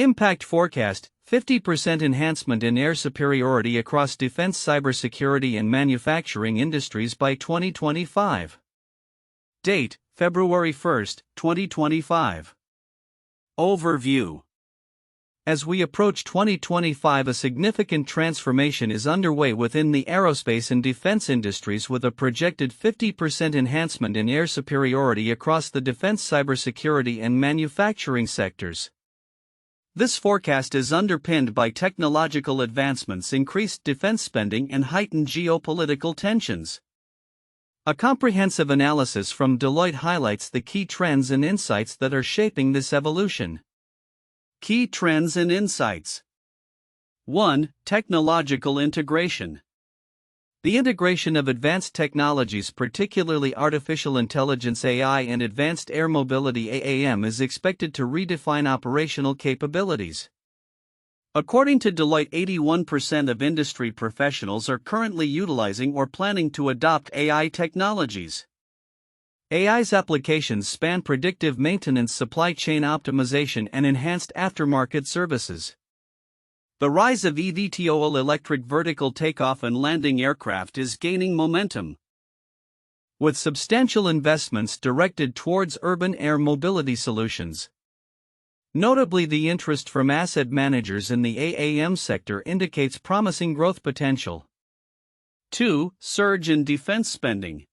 Impact forecast: 50% enhancement in air superiority across defense cybersecurity and manufacturing industries by 2025. Date: February 1, 2025. Overview. As we approach 2025, a significant transformation is underway within the aerospace and defense industries, with a projected 50% enhancement in air superiority across the defense cybersecurity and manufacturing sectors. This forecast is underpinned by technological advancements, increased defense spending, and heightened geopolitical tensions. A comprehensive analysis from Deloitte highlights the key trends and insights that are shaping this evolution. Key trends and insights. 1. Technological integration. The integration of advanced technologies, particularly artificial intelligence (AI) and advanced air mobility (AAM), is expected to redefine operational capabilities. According to Deloitte, 81% of industry professionals are currently utilizing or planning to adopt AI technologies. AI's applications span predictive maintenance, supply chain optimization, and enhanced aftermarket services. The rise of eVTOL, electric vertical takeoff and landing aircraft, is gaining momentum, with substantial investments directed towards urban air mobility solutions. Notably, the interest from asset managers in the AAM sector indicates promising growth potential. 2. Surge in defense spending.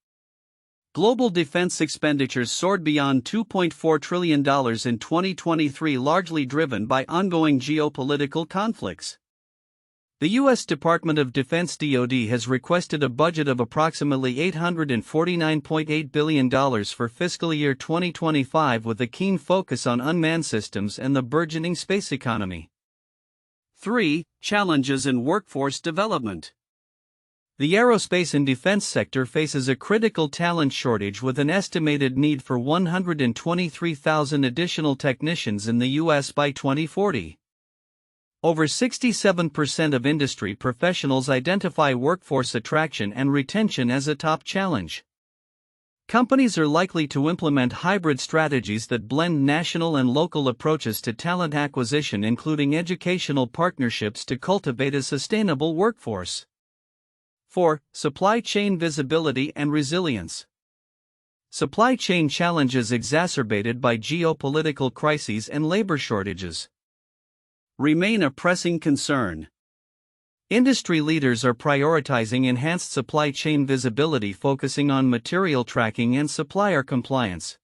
Global defense expenditures soared beyond $2.4 trillion in 2023, largely driven by ongoing geopolitical conflicts. The U.S. Department of Defense (DoD) has requested a budget of approximately $849.8 billion for fiscal year 2025, with a keen focus on unmanned systems and the burgeoning space economy. 3. Challenges in workforce development. The aerospace and defense sector faces a critical talent shortage, with an estimated need for 123,000 additional technicians in the U.S. by 2040. Over 67% of industry professionals identify workforce attraction and retention as a top challenge. Companies are likely to implement hybrid strategies that blend national and local approaches to talent acquisition, including educational partnerships, to cultivate a sustainable workforce. 4. Supply chain visibility and resilience. Supply chain challenges exacerbated by geopolitical crises and labor shortages remain a pressing concern. Industry leaders are prioritizing enhanced supply chain visibility, focusing on material tracking and supplier compliance.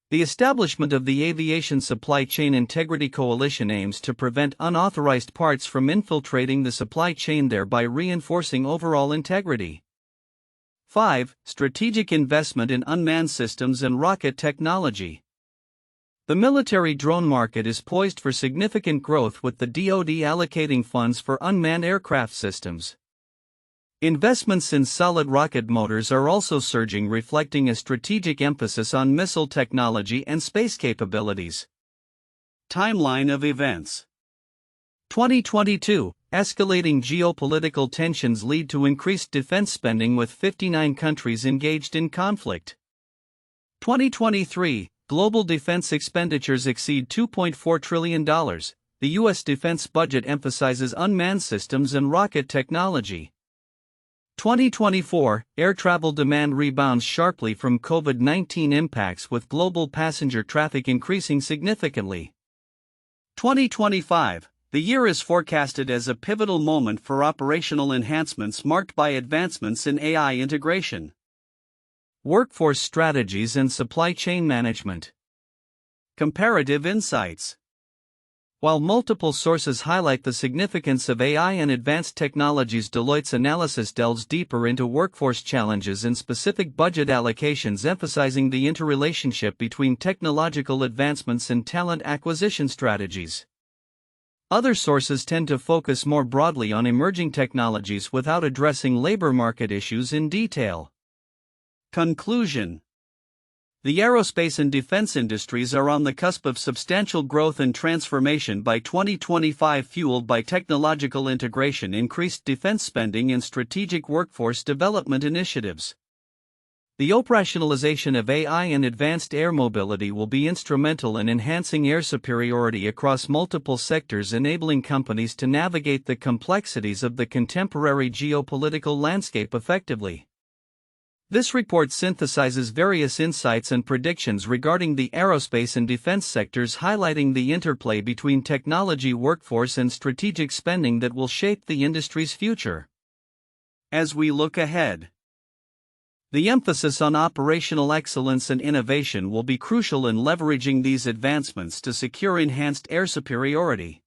The establishment of the Aviation Supply Chain Integrity Coalition aims to prevent unauthorized parts from infiltrating the supply chain, thereby reinforcing overall integrity. 5. Strategic investment in unmanned systems and rocket technology. The military drone market is poised for significant growth, with the DoD allocating funds for unmanned aircraft systems. Investments in solid rocket motors are also surging, reflecting a strategic emphasis on missile technology and space capabilities. Timeline of events. 2022. Escalating geopolitical tensions lead to increased defense spending, with 59 countries engaged in conflict. 2023. Global defense expenditures exceed $2.4 trillion. The U.S. defense budget emphasizes unmanned systems and rocket technology. 2024. Air travel demand rebounds sharply from COVID-19 impacts, with global passenger traffic increasing significantly. 2025. The year is forecasted as a pivotal moment for operational enhancements, marked by advancements in AI integration, workforce strategies, and supply chain management. Comparative insights. While multiple sources highlight the significance of AI and advanced technologies, Deloitte's analysis delves deeper into workforce challenges and specific budget allocations, emphasizing the interrelationship between technological advancements and talent acquisition strategies. Other sources tend to focus more broadly on emerging technologies without addressing labor market issues in detail. Conclusion. The aerospace and defense industries are on the cusp of substantial growth and transformation by 2025, fueled by technological integration, increased defense spending, and strategic workforce development initiatives. The operationalization of AI and advanced air mobility will be instrumental in enhancing air superiority across multiple sectors, enabling companies to navigate the complexities of the contemporary geopolitical landscape effectively. This report synthesizes various insights and predictions regarding the aerospace and defense sectors, highlighting the interplay between technology, workforce, and strategic spending that will shape the industry's future. As we look ahead, the emphasis on operational excellence and innovation will be crucial in leveraging these advancements to secure enhanced air superiority.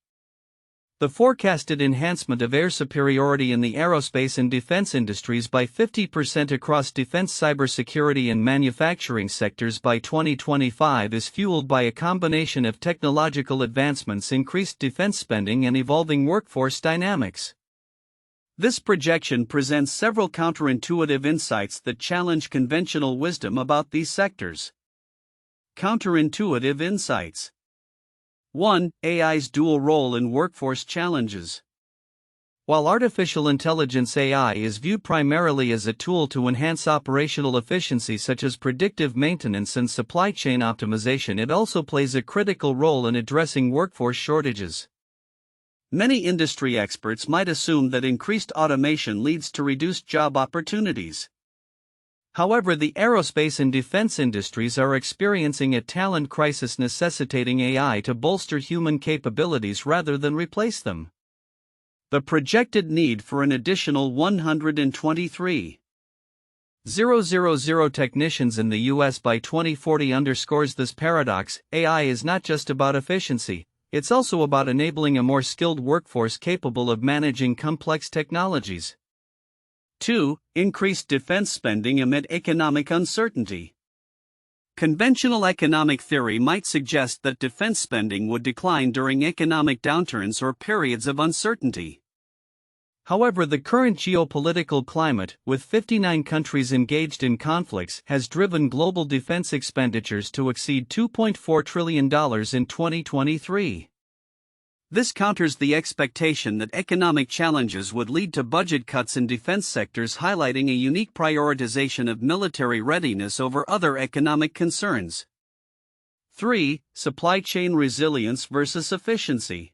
The forecasted enhancement of air superiority in the aerospace and defense industries by 50% across defense cybersecurity and manufacturing sectors by 2025 is fueled by a combination of technological advancements, increased defense spending, and evolving workforce dynamics. This projection presents several counterintuitive insights that challenge conventional wisdom about these sectors. Counterintuitive insights. 1. AI's dual role in workforce challenges. While artificial intelligence (AI) is viewed primarily as a tool to enhance operational efficiency such as predictive maintenance and supply chain optimization, it also plays a critical role in addressing workforce shortages. Many industry experts might assume that increased automation leads to reduced job opportunities. However, the aerospace and defense industries are experiencing a talent crisis, necessitating AI to bolster human capabilities rather than replace them. The projected need for an additional 123,000 technicians in the U.S. by 2040 underscores this paradox. AI is not just about efficiency, it's also about enabling a more skilled workforce capable of managing complex technologies. 2. Increased defense spending amid economic uncertainty. Conventional economic theory might suggest that defense spending would decline during economic downturns or periods of uncertainty. However, the current geopolitical climate, with 59 countries engaged in conflicts, has driven global defense expenditures to exceed $2.4 trillion in 2023. This counters the expectation that economic challenges would lead to budget cuts in defense sectors, highlighting a unique prioritization of military readiness over other economic concerns. 3. Supply chain resilience versus efficiency.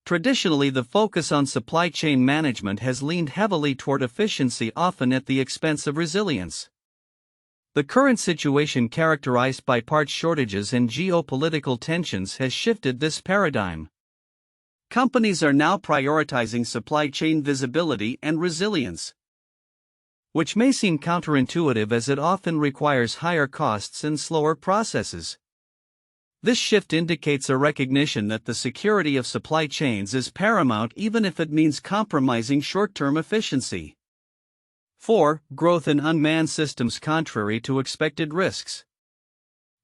Traditionally, the focus on supply chain management has leaned heavily toward efficiency, often at the expense of resilience. The current situation, characterized by parts shortages and geopolitical tensions, has shifted this paradigm. Companies are now prioritizing supply chain visibility and resilience, which may seem counterintuitive as it often requires higher costs and slower processes. This shift indicates a recognition that the security of supply chains is paramount, even if it means compromising short-term efficiency. 4. Growth in unmanned systems contrary to expected risks.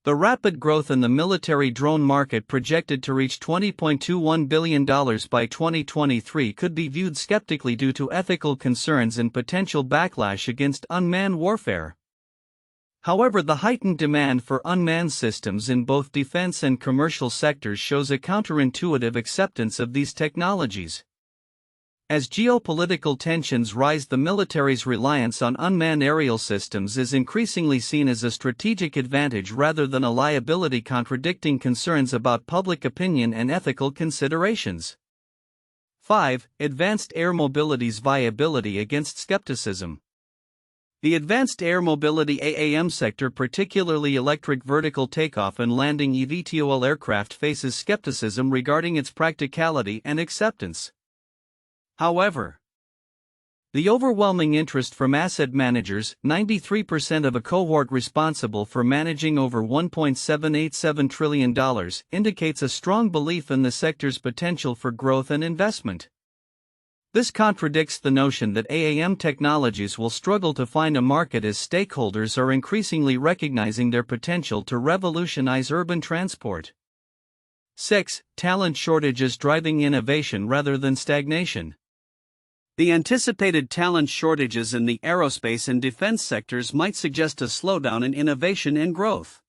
The rapid growth in the military drone market, projected to reach $20.21 billion by 2023, could be viewed skeptically due to ethical concerns and potential backlash against unmanned warfare. However, the heightened demand for unmanned systems in both defense and commercial sectors shows a counterintuitive acceptance of these technologies. As geopolitical tensions rise, the military's reliance on unmanned aerial systems is increasingly seen as a strategic advantage rather than a liability, contradicting concerns about public opinion and ethical considerations. 5. Advanced air mobility's viability against skepticism. The advanced air mobility (AAM) sector, particularly electric vertical takeoff and landing (eVTOL) aircraft, faces skepticism regarding its practicality and acceptance. However, the overwhelming interest from asset managers, 93% of a cohort responsible for managing over $1.787 trillion, indicates a strong belief in the sector's potential for growth and investment. This contradicts the notion that AAM technologies will struggle to find a market, as stakeholders are increasingly recognizing their potential to revolutionize urban transport. 6. Talent shortages driving innovation rather than stagnation. The anticipated talent shortages in the aerospace and defense sectors might suggest a slowdown in innovation and growth.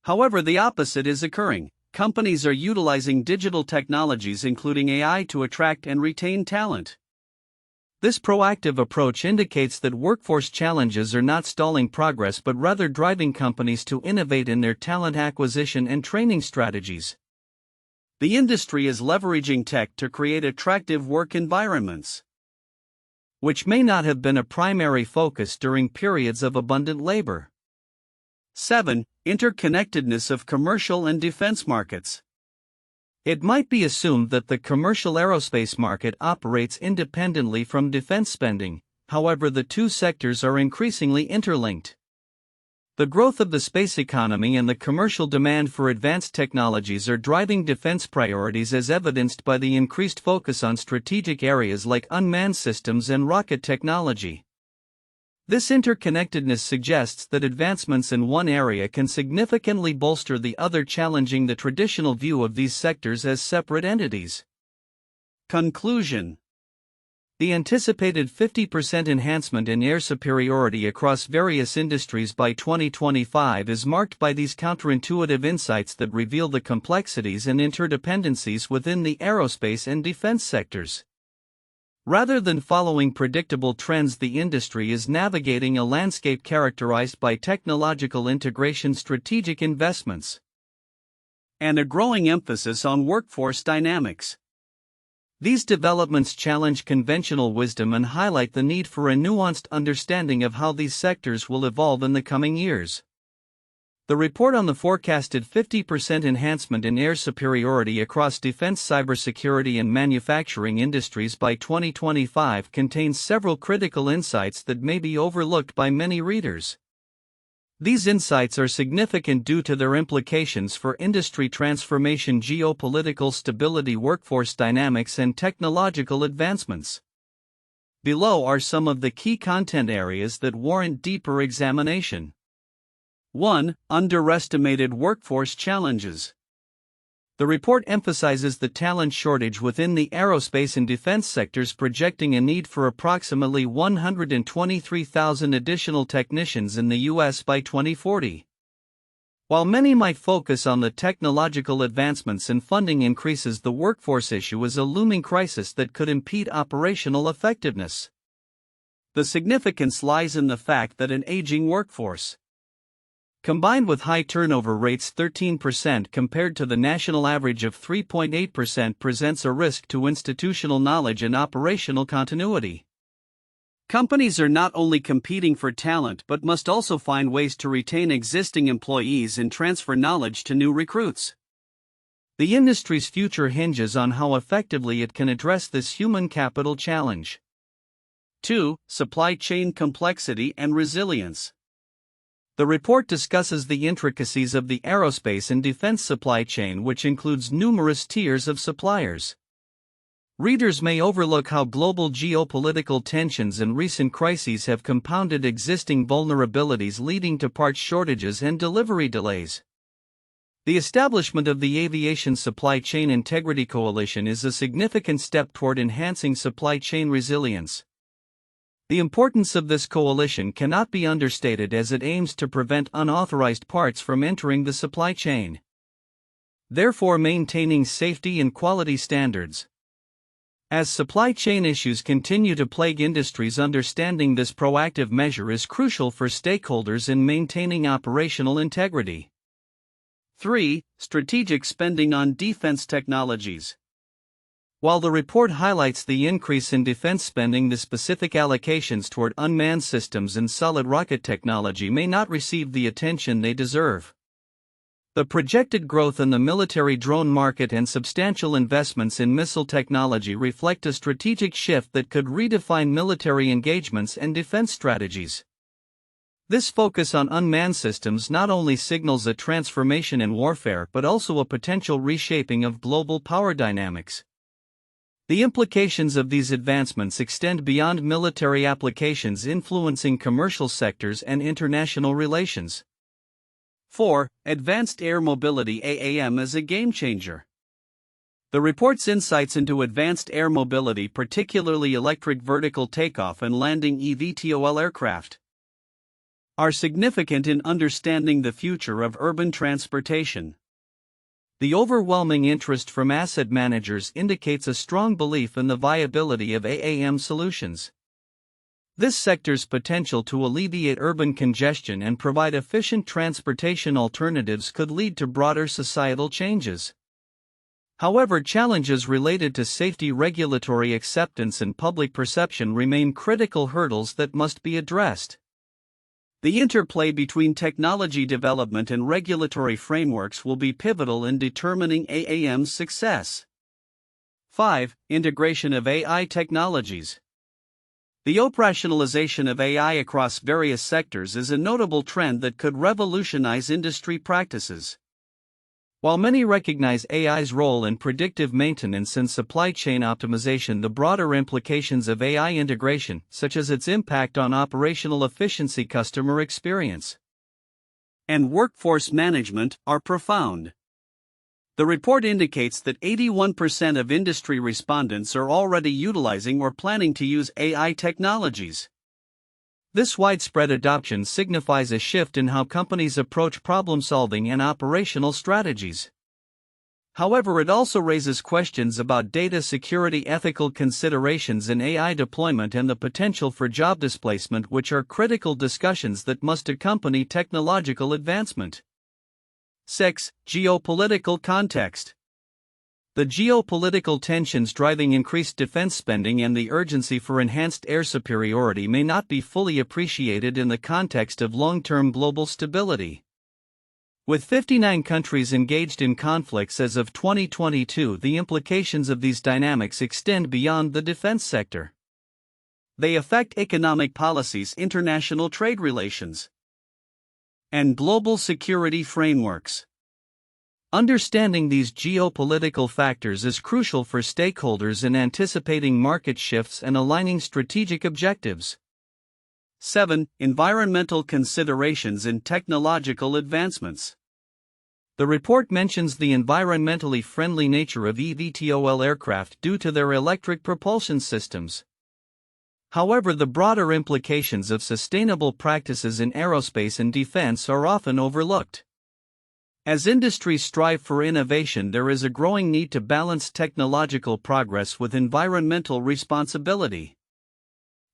However, the opposite is occurring. Companies are utilizing digital technologies, including AI, to attract and retain talent. This proactive approach indicates that workforce challenges are not stalling progress but rather driving companies to innovate in their talent acquisition and training strategies. The industry is leveraging tech to create attractive work environments, which may not have been a primary focus during periods of abundant labor. 7. Interconnectedness of commercial and defense markets. It might be assumed that the commercial aerospace market operates independently from defense spending, however, the two sectors are increasingly interlinked. The growth of the space economy and the commercial demand for advanced technologies are driving defense priorities, as evidenced by the increased focus on strategic areas like unmanned systems and rocket technology. This interconnectedness suggests that advancements in one area can significantly bolster the other, challenging the traditional view of these sectors as separate entities. Conclusion. The anticipated 50% enhancement in air superiority across various industries by 2025 is marked by these counterintuitive insights that reveal the complexities and interdependencies within the aerospace and defense sectors. Rather than following predictable trends, the industry is navigating a landscape characterized by technological integration, strategic investments, and a growing emphasis on workforce dynamics. These developments challenge conventional wisdom and highlight the need for a nuanced understanding of how these sectors will evolve in the coming years. The report on the forecasted 50% enhancement in air superiority across defense, cybersecurity, and manufacturing industries by 2025 contains several critical insights that may be overlooked by many readers. These insights are significant due to their implications for industry transformation, geopolitical stability, workforce dynamics, and technological advancements. Below are some of the key content areas that warrant deeper examination. 1. Underestimated workforce challenges. The report emphasizes the talent shortage within the aerospace and defense sectors, projecting a need for approximately 123,000 additional technicians in the U.S. by 2040. While many might focus on the technological advancements and funding increases, the workforce issue is a looming crisis that could impede operational effectiveness. The significance lies in the fact that an aging workforce, combined with high turnover rates 13% compared to the national average of 3.8%, presents a risk to institutional knowledge and operational continuity. Companies are not only competing for talent but must also find ways to retain existing employees and transfer knowledge to new recruits. The industry's future hinges on how effectively it can address this human capital challenge. 2. Supply chain complexity and resilience. The report discusses the intricacies of the aerospace and defense supply chain, which includes numerous tiers of suppliers. Readers may overlook how global geopolitical tensions and recent crises have compounded existing vulnerabilities, leading to parts shortages and delivery delays. The establishment of the Aviation Supply Chain Integrity Coalition is a significant step toward enhancing supply chain resilience. The importance of this coalition cannot be understated, as it aims to prevent unauthorized parts from entering the supply chain, therefore maintaining safety and quality standards. As supply chain issues continue to plague industries, understanding this proactive measure is crucial for stakeholders in maintaining operational integrity. 3. Strategic spending on defense technologies. While the report highlights the increase in defense spending, the specific allocations toward unmanned systems and solid rocket technology may not receive the attention they deserve. The projected growth in the military drone market and substantial investments in missile technology reflect a strategic shift that could redefine military engagements and defense strategies. This focus on unmanned systems not only signals a transformation in warfare but also a potential reshaping of global power dynamics. The implications of these advancements extend beyond military applications, influencing commercial sectors and international relations. 4. Advanced Air Mobility (AAM) as a game changer. The report's insights into advanced air mobility, particularly electric vertical takeoff and landing (eVTOL) aircraft, are significant in understanding the future of urban transportation. The overwhelming interest from asset managers indicates a strong belief in the viability of AAM solutions. This sector's potential to alleviate urban congestion and provide efficient transportation alternatives could lead to broader societal changes. However, challenges related to safety, regulatory acceptance, and public perception remain critical hurdles that must be addressed. The interplay between technology development and regulatory frameworks will be pivotal in determining AAM's success. 5. Integration of AI technologies. The operationalization of AI across various sectors is a notable trend that could revolutionize industry practices. While many recognize AI's role in predictive maintenance and supply chain optimization, the broader implications of AI integration, such as its impact on operational efficiency, customer experience, and workforce management, are profound. The report indicates that 81% of industry respondents are already utilizing or planning to use AI technologies. This widespread adoption signifies a shift in how companies approach problem-solving and operational strategies. However, it also raises questions about data security, ethical considerations in AI deployment, and the potential for job displacement, which are critical discussions that must accompany technological advancement. 6. Geopolitical context. The geopolitical tensions driving increased defense spending and the urgency for enhanced air superiority may not be fully appreciated in the context of long-term global stability. With 59 countries engaged in conflicts as of 2022, the implications of these dynamics extend beyond the defense sector. They affect economic policies, international trade relations, and global security frameworks. Understanding these geopolitical factors is crucial for stakeholders in anticipating market shifts and aligning strategic objectives. 7. Environmental considerations in technological advancements. The report mentions the environmentally friendly nature of eVTOL aircraft due to their electric propulsion systems. However, the broader implications of sustainable practices in aerospace and defense are often overlooked. As industries strive for innovation, there is a growing need to balance technological progress with environmental responsibility.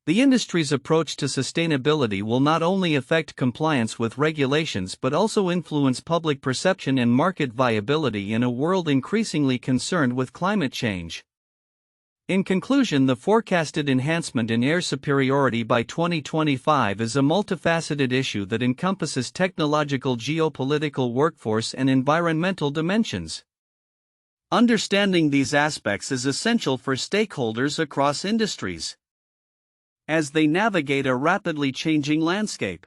The industry's approach to sustainability will not only affect compliance with regulations but also influence public perception and market viability in a world increasingly concerned with climate change. In conclusion, the forecasted enhancement in air superiority by 2025 is a multifaceted issue that encompasses technological, geopolitical, workforce, and environmental dimensions. Understanding these aspects is essential for stakeholders across industries as they navigate a rapidly changing landscape.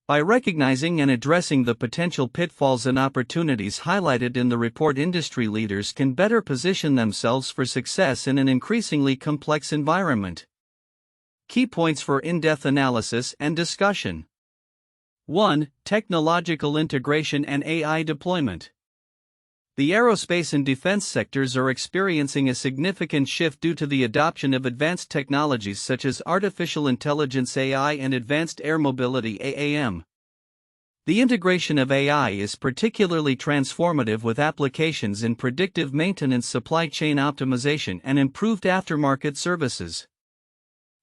By recognizing and addressing the potential pitfalls and opportunities highlighted in the report, industry leaders can better position themselves for success in an increasingly complex environment. Key points for in-depth analysis and discussion. 1. Technological integration and AI deployment. The aerospace and defense sectors are experiencing a significant shift due to the adoption of advanced technologies such as artificial intelligence (AI) and advanced air mobility (AAM). The integration of AI is particularly transformative, with applications in predictive maintenance, supply chain optimization, and improved aftermarket services.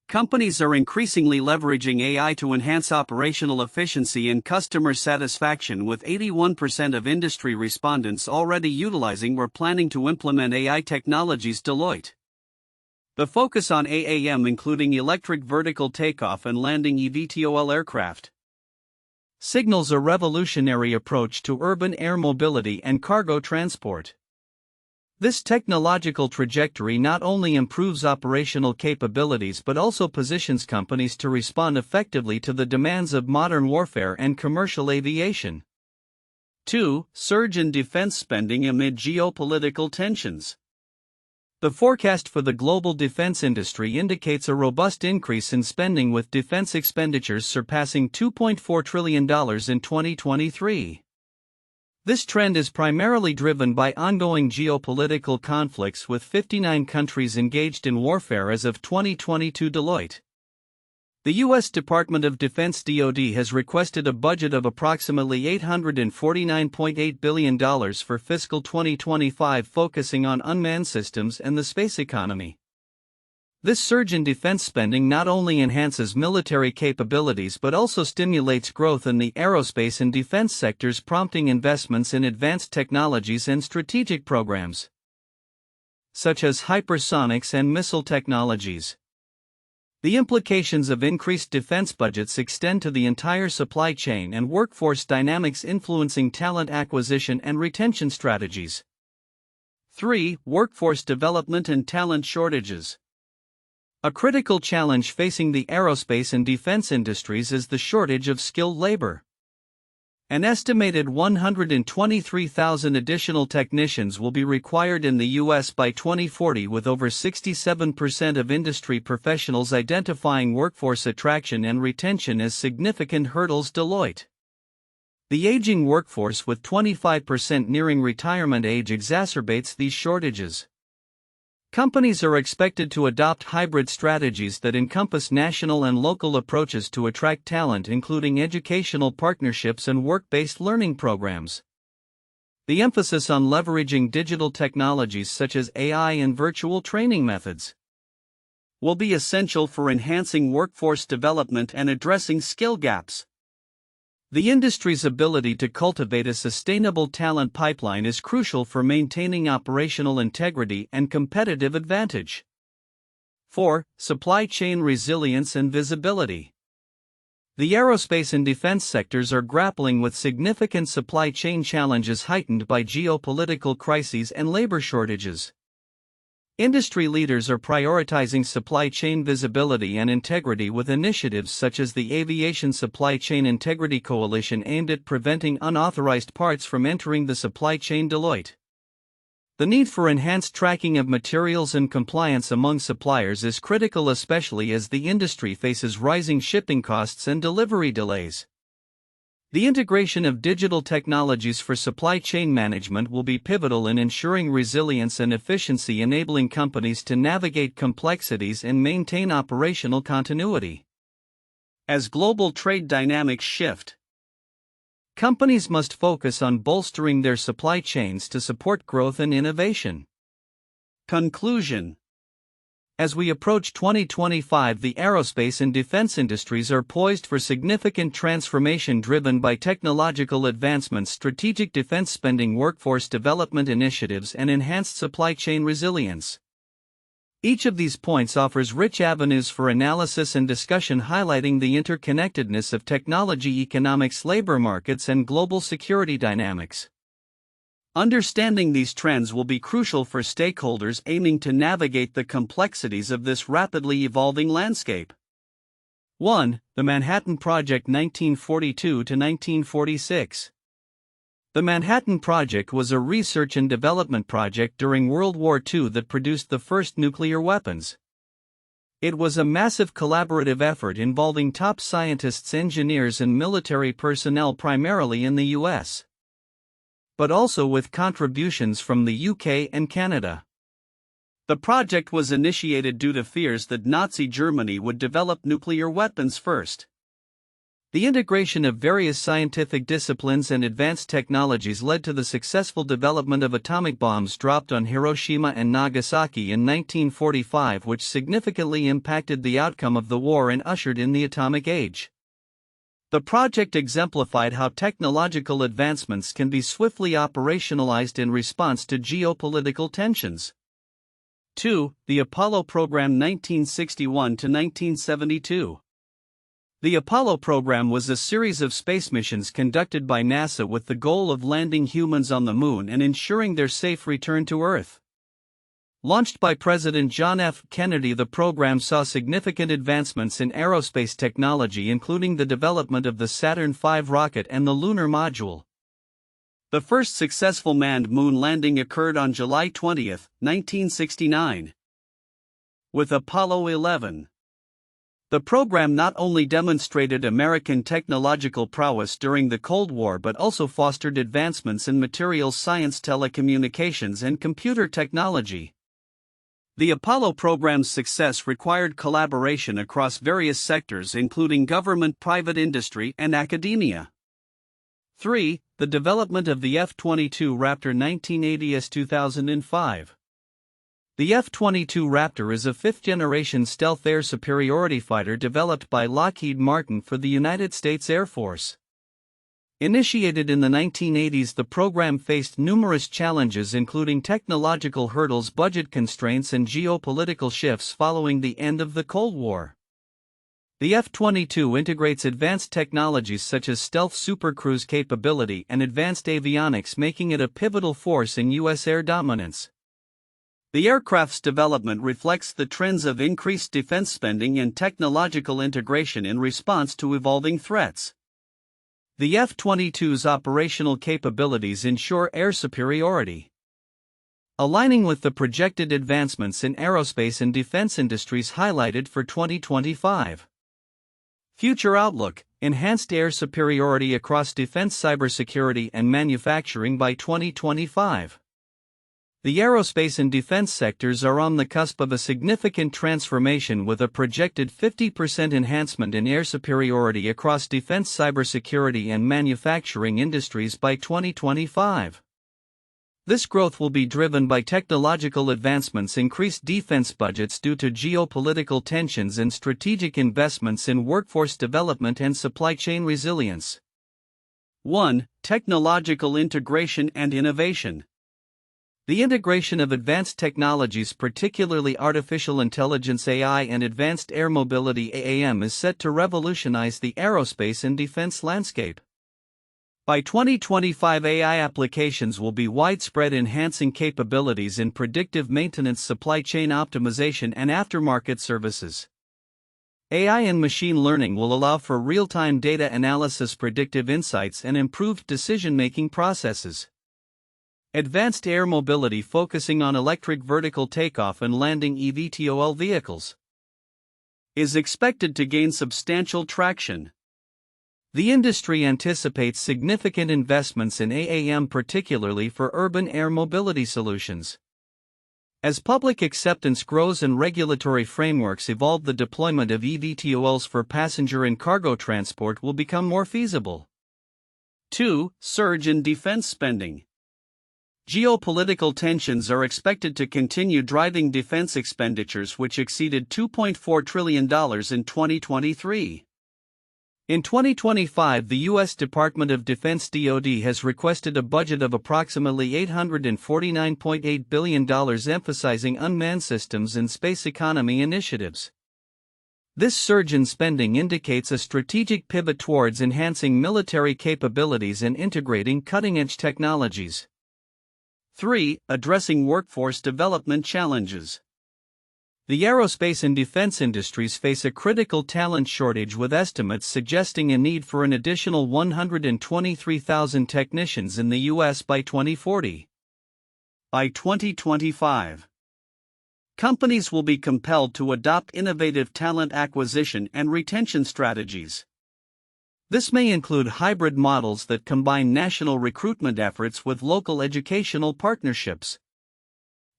Companies are increasingly leveraging AI to enhance operational efficiency and customer satisfaction, with 81% of industry respondents already utilizing or planning to implement AI technologies. Deloitte. The focus on AAM, including electric vertical takeoff and landing eVTOL aircraft, signals a revolutionary approach to urban air mobility and cargo transport. This technological trajectory not only improves operational capabilities but also positions companies to respond effectively to the demands of modern warfare and commercial aviation. 2. Surge in defense spending amid geopolitical tensions. The forecast for the global defense industry indicates a robust increase in spending, with defense expenditures surpassing $2.4 trillion in 2023. This trend is primarily driven by ongoing geopolitical conflicts, with 59 countries engaged in warfare as of 2022. Deloitte. The U.S. Department of Defense (DoD) has requested a budget of approximately $849.8 billion for fiscal 2025, focusing on unmanned systems and the space economy. This surge in defense spending not only enhances military capabilities but also stimulates growth in the aerospace and defense sectors, prompting investments in advanced technologies and strategic programs, such as hypersonics and missile technologies. The implications of increased defense budgets extend to the entire supply chain and workforce dynamics, influencing talent acquisition and retention strategies. 3. Workforce development and talent shortages. A critical challenge facing the aerospace and defense industries is the shortage of skilled labor. An estimated 123,000 additional technicians will be required in the U.S. by 2040, with over 67% of industry professionals identifying workforce attraction and retention as significant hurdles. Deloitte. The aging workforce, with 25% nearing retirement age, exacerbates these shortages. Companies are expected to adopt hybrid strategies that encompass national and local approaches to attract talent, including educational partnerships and work-based learning programs. The emphasis on leveraging digital technologies such as AI and virtual training methods will be essential for enhancing workforce development and addressing skill gaps. The industry's ability to cultivate a sustainable talent pipeline is crucial for maintaining operational integrity and competitive advantage. 4. Supply chain resilience and visibility. The aerospace and defense sectors are grappling with significant supply chain challenges heightened by geopolitical crises and labor shortages. Industry leaders are prioritizing supply chain visibility and integrity with initiatives such as the Aviation Supply Chain Integrity Coalition, aimed at preventing unauthorized parts from entering the supply chain. Deloitte. The need for enhanced tracking of materials and compliance among suppliers is critical, especially as the industry faces rising shipping costs and delivery delays. The integration of digital technologies for supply chain management will be pivotal in ensuring resilience and efficiency, enabling companies to navigate complexities and maintain operational continuity. As global trade dynamics shift, companies must focus on bolstering their supply chains to support growth and innovation. Conclusion. As we approach 2025, the aerospace and defense industries are poised for significant transformation driven by technological advancements, strategic defense spending, workforce development initiatives, and enhanced supply chain resilience. Each of these points offers rich avenues for analysis and discussion, highlighting the interconnectedness of technology, economics, labor markets, and global security dynamics. Understanding these trends will be crucial for stakeholders aiming to navigate the complexities of this rapidly evolving landscape. 1. The Manhattan Project, 1942 to 1946. The Manhattan Project was a research and development project during World War II that produced the first nuclear weapons. It was a massive collaborative effort involving top scientists, engineers, and military personnel, primarily in the U.S., but also with contributions from the UK and Canada. The project was initiated due to fears that Nazi Germany would develop nuclear weapons first. The integration of various scientific disciplines and advanced technologies led to the successful development of atomic bombs dropped on Hiroshima and Nagasaki in 1945, which significantly impacted the outcome of the war and ushered in the atomic age. The project exemplified how technological advancements can be swiftly operationalized in response to geopolitical tensions. 2. The Apollo Program, 1961 to 1972. The Apollo program was a series of space missions conducted by NASA with the goal of landing humans on the Moon and ensuring their safe return to Earth. Launched by President John F. Kennedy, the program saw significant advancements in aerospace technology, including the development of the Saturn V rocket and the lunar module. The first successful manned moon landing occurred on July 20, 1969. With Apollo 11, the program not only demonstrated American technological prowess during the Cold War but also fostered advancements in materials science, telecommunications, and computer technology. The Apollo program's success required collaboration across various sectors including government, private industry, and academia. 3. The development of the F-22 Raptor 1980s 2005. The F-22 Raptor is a fifth-generation stealth air superiority fighter developed by Lockheed Martin for the United States Air Force. Initiated in the 1980s, the program faced numerous challenges including technological hurdles, budget constraints, and geopolitical shifts following the end of the Cold War. The F-22 integrates advanced technologies such as stealth supercruise capability and advanced avionics, making it a pivotal force in U.S. air dominance. The aircraft's development reflects the trends of increased defense spending and technological integration in response to evolving threats. The F-22's operational capabilities ensure air superiority, aligning with the projected advancements in aerospace and defense industries highlighted for 2025. Future outlook: enhanced air superiority across defense, cybersecurity, and manufacturing by 2025. The aerospace and defense sectors are on the cusp of a significant transformation with a projected 50% enhancement in air superiority across defense, cybersecurity, and manufacturing industries by 2025. This growth will be driven by technological advancements, increased defense budgets due to geopolitical tensions, and strategic investments in workforce development and supply chain resilience. 1. Technological integration and innovation. The integration of advanced technologies, particularly artificial intelligence (AI) and advanced air mobility (AAM), is set to revolutionize the aerospace and defense landscape. By 2025, AI applications will be widespread, enhancing capabilities in predictive maintenance, supply chain optimization, and aftermarket services. AI and machine learning will allow for real-time data analysis, predictive insights, and improved decision-making processes. Advanced air mobility, focusing on electric vertical takeoff and landing (eVTOL) vehicles, is expected to gain substantial traction. The industry anticipates significant investments in AAM, particularly for urban air mobility solutions. As public acceptance grows and regulatory frameworks evolve, the deployment of eVTOLs for passenger and cargo transport will become more feasible. 2. Surge in defense spending. Geopolitical tensions are expected to continue driving defense expenditures, which exceeded $2.4 trillion in 2023. In 2025, the U.S. Department of Defense (DoD) has requested a budget of approximately $849.8 billion, emphasizing unmanned systems and space economy initiatives. This surge in spending indicates a strategic pivot towards enhancing military capabilities and integrating cutting-edge technologies. 3. Addressing workforce development challenges. The aerospace and defense industries face a critical talent shortage, with estimates suggesting a need for an additional 123,000 technicians in the U.S. by 2040. By 2025, companies will be compelled to adopt innovative talent acquisition and retention strategies. This may include hybrid models that combine national recruitment efforts with local educational partnerships.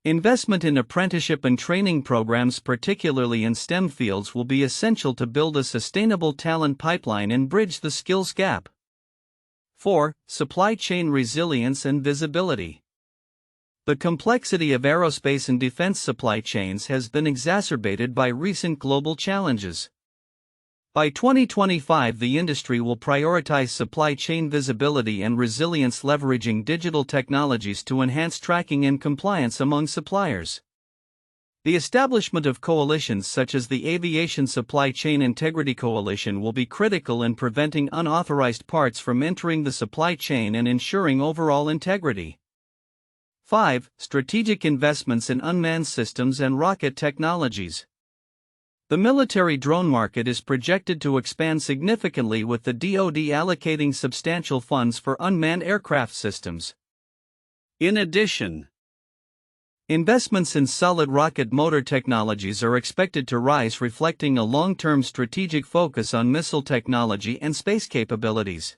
Investment in apprenticeship and training programs, particularly in STEM fields, will be essential to build a sustainable talent pipeline and bridge the skills gap. 4. Supply chain resilience and visibility. The complexity of aerospace and defense supply chains has been exacerbated by recent global challenges. By 2025, the industry will prioritize supply chain visibility and resilience, leveraging digital technologies to enhance tracking and compliance among suppliers. The establishment of coalitions such as the Aviation Supply Chain Integrity Coalition will be critical in preventing unauthorized parts from entering the supply chain and ensuring overall integrity. 5. Strategic investments in unmanned systems and rocket technologies. The military drone market is projected to expand significantly, with the DoD allocating substantial funds for unmanned aircraft systems. In addition, investments in solid rocket motor technologies are expected to rise, reflecting a long-term strategic focus on missile technology and space capabilities.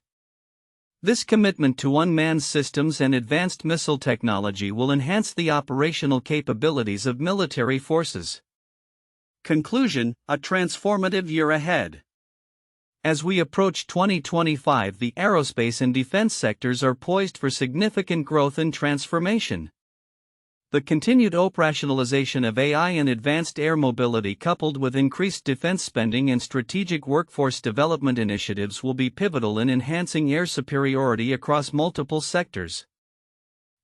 This commitment to unmanned systems and advanced missile technology will enhance the operational capabilities of military forces. Conclusion: a transformative year ahead. As we approach 2025, the aerospace and defense sectors are poised for significant growth and transformation. The continued operationalization of AI and advanced air mobility, coupled with increased defense spending and strategic workforce development initiatives, will be pivotal in enhancing air superiority across multiple sectors.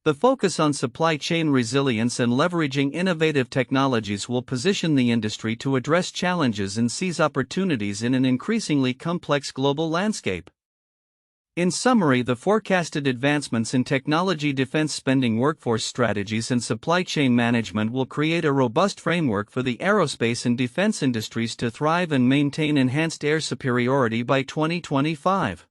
The focus on supply chain resilience and leveraging innovative technologies will position the industry to address challenges and seize opportunities in an increasingly complex global landscape. In summary, the forecasted advancements in technology, defense spending, workforce strategies, and supply chain management will create a robust framework for the aerospace and defense industries to thrive and maintain enhanced air superiority by 2025.